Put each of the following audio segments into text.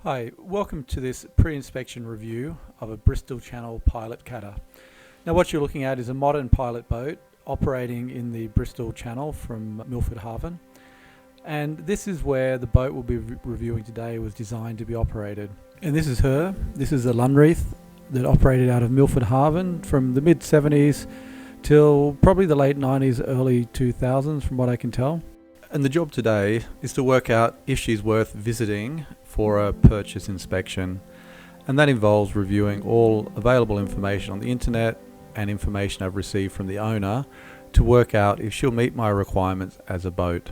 Hi, welcome to this pre-inspection review of a Bristol Channel pilot cutter. Now what you're looking at is a modern pilot boat operating in the Bristol Channel from Milford Haven, and this is where the boat we'll be reviewing today was designed to be operated. And this is her. This is the Llanreath that operated out of Milford Haven from the mid-70s till probably the late 90s, early 2000s from what I can tell. And the job today is to work out if she's worth visiting for a purchase inspection, and that involves reviewing all available information on the internet and information I've received from the owner to work out if she'll meet my requirements as a boat.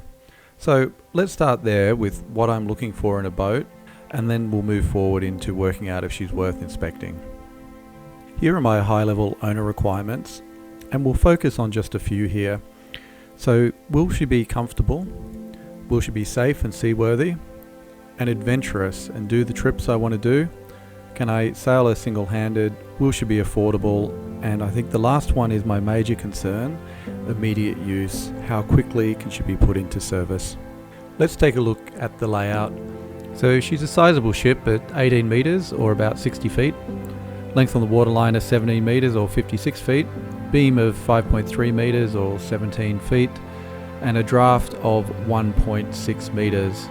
So let's start there with what I'm looking for in a boat, and then we'll move forward into working out if she's worth inspecting. Here are my high-level owner requirements, and we'll focus on just a few here. So will she be comfortable? Will she be safe and seaworthy? And adventurous and do the trips I want to do? Can I sail her single-handed? Will she be affordable? And I think the last one is my major concern, immediate use. How quickly can she be put into service? Let's take a look at the layout. So she's a sizable ship at 18 metres or about 60 feet. Length on the waterline is 17 metres or 56 feet. Beam of 5.3 metres or 17 feet. And a draft of 1.6 metres.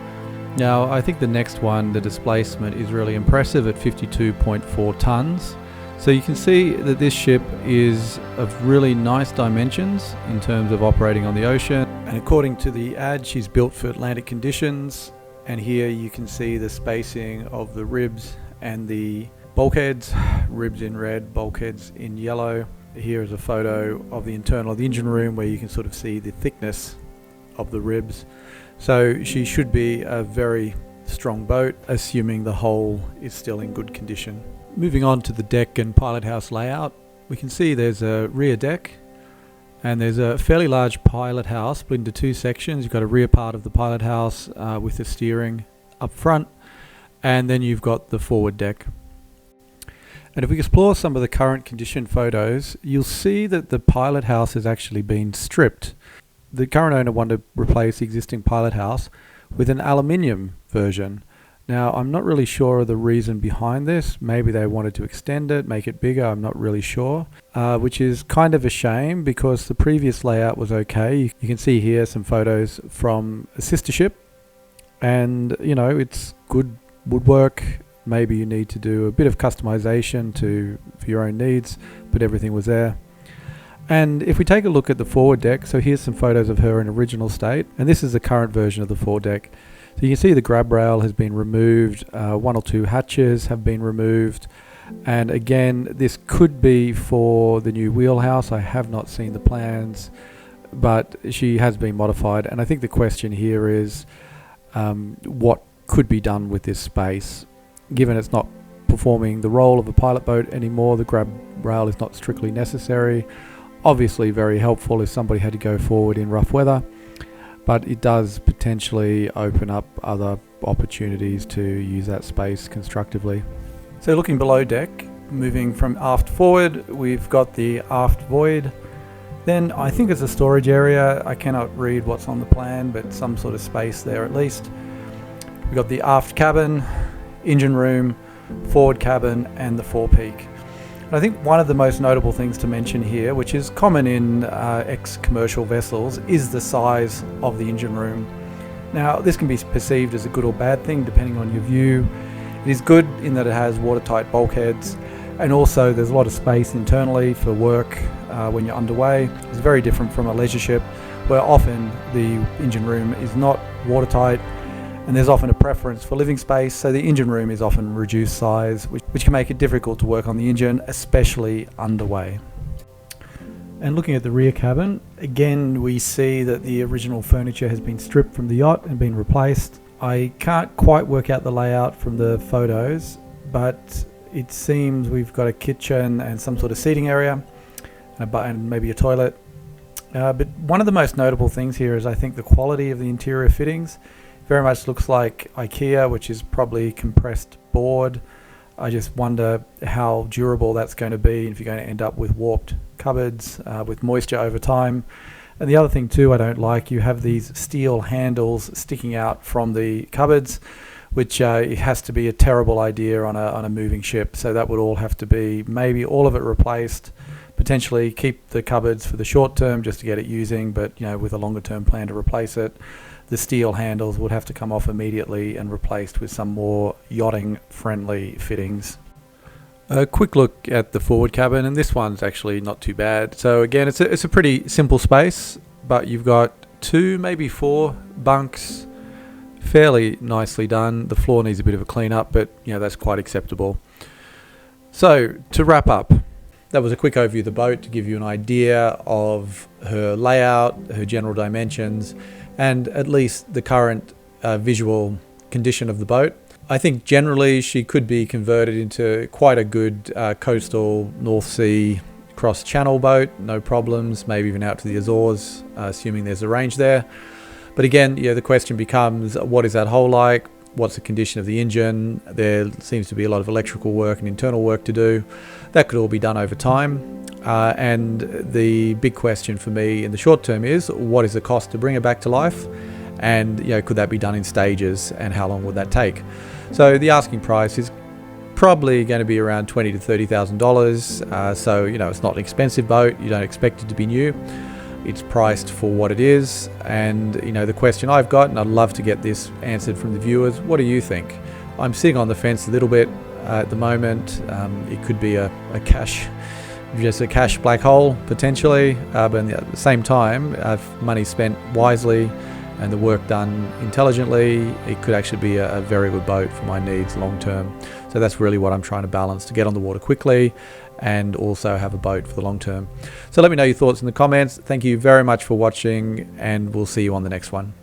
Now I think the next one, the displacement, is really impressive at 52.4 tonnes. So you can see that this ship is of really nice dimensions in terms of operating on the ocean. And according to the ad, she's built for Atlantic conditions. And here you can see the spacing of the ribs and the bulkheads. Ribs in red, bulkheads in yellow. Here is a photo of the internal of the engine room where you can sort of see the thickness of the ribs. So she should be a very strong boat, assuming the hull is still in good condition. Moving on to the deck and pilot house layout, we can see there's a rear deck and there's a fairly large pilot house split into two sections. You've got a rear part of the pilot house with the steering up front, and then you've got the forward deck. And if we explore some of the current condition photos, you'll see that the pilot house has actually been stripped. The current owner wanted to replace the existing pilot house with an aluminium version. Now, I'm not really sure of the reason behind this. Maybe they wanted to extend it, make it bigger, I'm not really sure. Which is kind of a shame because the previous layout was okay. You can see here some photos from a sister ship, and you know, it's good woodwork. Maybe you need to do a bit of customization for your own needs, but everything was there. And if we take a look at the forward deck, so here's some photos of her in original state, and this is the current version of the forward deck. So you can see the grab rail has been removed, one or two hatches have been removed, and again, this could be for the new wheelhouse. I have not seen the plans, but she has been modified, and I think the question here is what could be done with this space. Given it's not performing the role of a pilot boat anymore, the grab rail is not strictly necessary. Obviously very helpful if somebody had to go forward in rough weather, but it does potentially open up other opportunities to use that space constructively. So looking below deck, moving from aft forward, we've got the aft void. Then I think it's a storage area. I cannot read what's on the plan, but some sort of space there at least. We've got the aft cabin, engine room, forward cabin, and the forepeak. I think one of the most notable things to mention here, which is common in ex-commercial vessels, is the size of the engine room. Now, this can be perceived as a good or bad thing depending on your view. It is good in that it has watertight bulkheads, and also there's a lot of space internally for work when you're underway. It's very different from a leisure ship, where often the engine room is not watertight, and there's often a preference for living space, so the engine room is often reduced size, which can make it difficult to work on the engine, especially underway. And looking at the rear cabin, again we see that the original furniture has been stripped from the yacht and been replaced. I can't quite work out the layout from the photos, but it seems we've got a kitchen and some sort of seating area, and maybe a toilet. But one of the most notable things here is I think the quality of the interior fittings. Very much looks like IKEA, which is probably compressed board. I just wonder how durable that's going to be, and if you're going to end up with warped cupboards with moisture over time. And the other thing too I don't like, you have these steel handles sticking out from the cupboards, which it has to be a terrible idea on a moving ship. So that would all have to be maybe all of it replaced, potentially keep the cupboards for the short term just to get it using, but with a longer term plan to replace it. The steel handles would have to come off immediately and replaced with some more yachting friendly fittings. A quick look at the forward cabin, and this one's actually not too bad. So again, it's a pretty simple space, but you've got 2, maybe 4 bunks, fairly nicely done. The floor needs a bit of a clean up, but that's quite acceptable. So to wrap up, that was a quick overview of the boat to give you an idea of her layout, her general dimensions, and at least the current visual condition of the boat. I think generally she could be converted into quite a good coastal North Sea cross-channel boat, no problems, maybe even out to the Azores, assuming there's a range there. But again, the question becomes, what is that hull like? What's the condition of the engine? There seems to be a lot of electrical work and internal work to do. That could all be done over time. And the big question for me in the short term is, what is the cost to bring it back to life? And could that be done in stages, and how long would that take? So the asking price is probably going to be around $20,000 to $30,000. So it's not an expensive boat. You don't expect it to be new. It's priced for what it is. And the question I've got, and I'd love to get this answered from the viewers, what do you think? I'm sitting on the fence a little bit at the moment. It could be just a cash black hole potentially, but at the same time, if money spent wisely and the work done intelligently, it could actually be a very good boat for my needs long term. So that's really what I'm trying to balance, to get on the water quickly and also have a boat for the long term. So let me know your thoughts in the comments. Thank you very much for watching, and we'll see you on the next one.